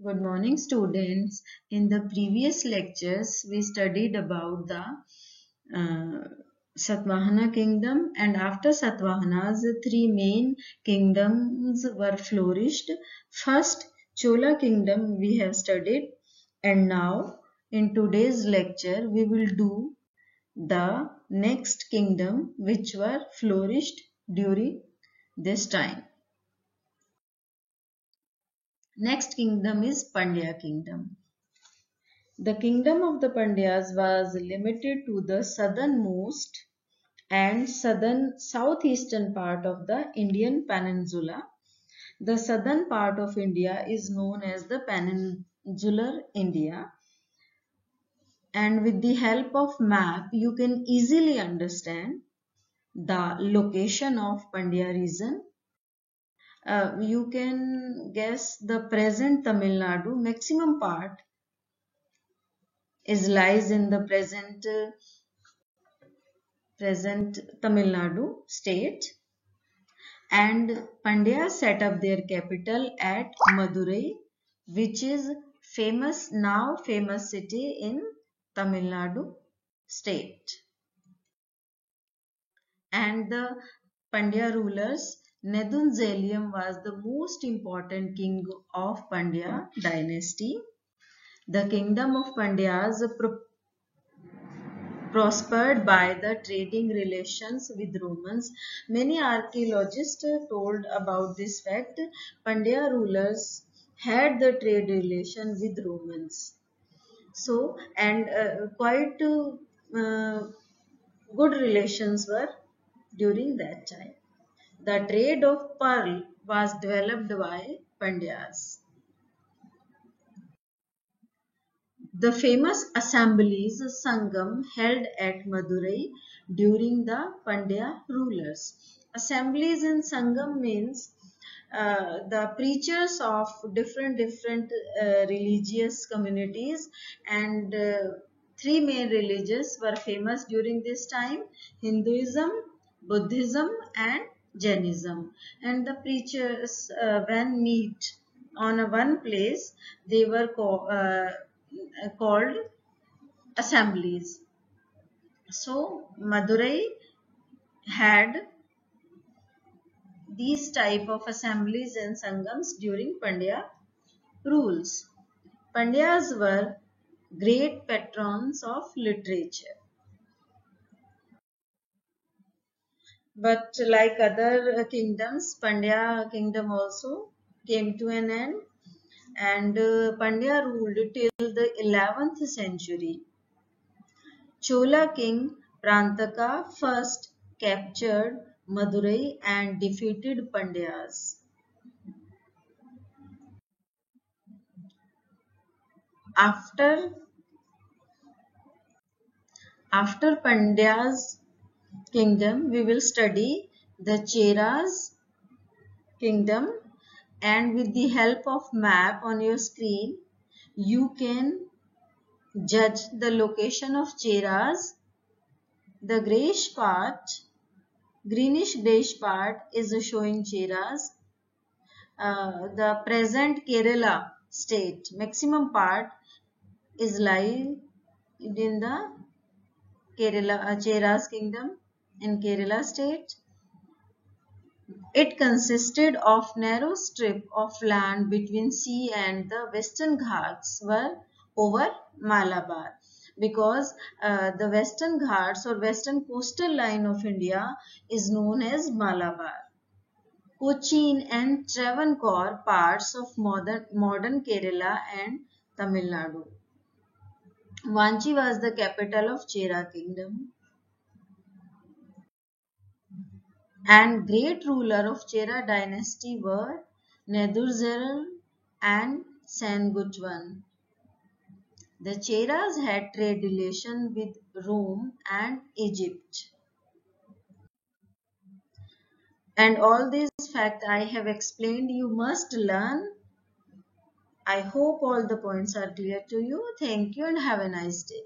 Good morning, students. In the previous lectures, we studied about the Satvahana kingdom, and after Satvahana's three main kingdoms were flourished. First, Chola kingdom we have studied, and now in today's lecture we will do the next kingdom which were flourished during this time. Next kingdom is Pandya kingdom. The kingdom of the Pandyas was limited to the southernmost and southeastern part of the Indian peninsula. The southern part of India is known as the peninsular India, and with the help of map you can easily understand the location of Pandya region. You can guess the present Tamil Nadu maximum part is lies in the present Tamil Nadu state, and Pandya set up their capital at Madurai, which is famous city in Tamil Nadu state. And the Pandya rulers, Nedunzelium was the most important king of Pandya dynasty. The kingdom of Pandyas prospered by the trading relations with Romans. Many archaeologists told about this fact. Pandya rulers had the trade relation with Romans. So, and quite good relations were during that time. The trade of pearl was developed by Pandyas. The famous assemblies Sangam held at Madurai during the Pandya rulers. Assemblies in Sangam means the preachers of different religious communities, and three main religions were famous during this time: Hinduism, Buddhism and Jainism. And the preachers when meet on one place, they were called assemblies. So Madurai had these type of assemblies and sangams during Pandya rules. Pandyas were great patrons of literature. But like other kingdoms, Pandya kingdom also came to an end, and Pandya ruled till the 11th century. Chola king Prantaka first captured Madurai and defeated Pandyas. After Pandya's kingdom, we will study the Chera's kingdom, and with the help of map on your screen, you can judge the location of Chera's. The greenish grayish part is showing Chera's. The present Kerala state maximum part is lie in the Chera's kingdom in Kerala state. It consisted of narrow strip of land between sea and the Western Ghats were over Malabar, because the Western Ghats or Western coastal line of India is known as Malabar. Cochin and Travancore parts of modern Kerala and Tamil Nadu. Vanchi was the capital of Chera kingdom, and great ruler of Chera dynasty were Nedurzeral and Sengutwan. The Cheras had trade relation with Rome and Egypt. And all these facts I have explained, you must learn. I hope all the points are clear to you. Thank you and have a nice day.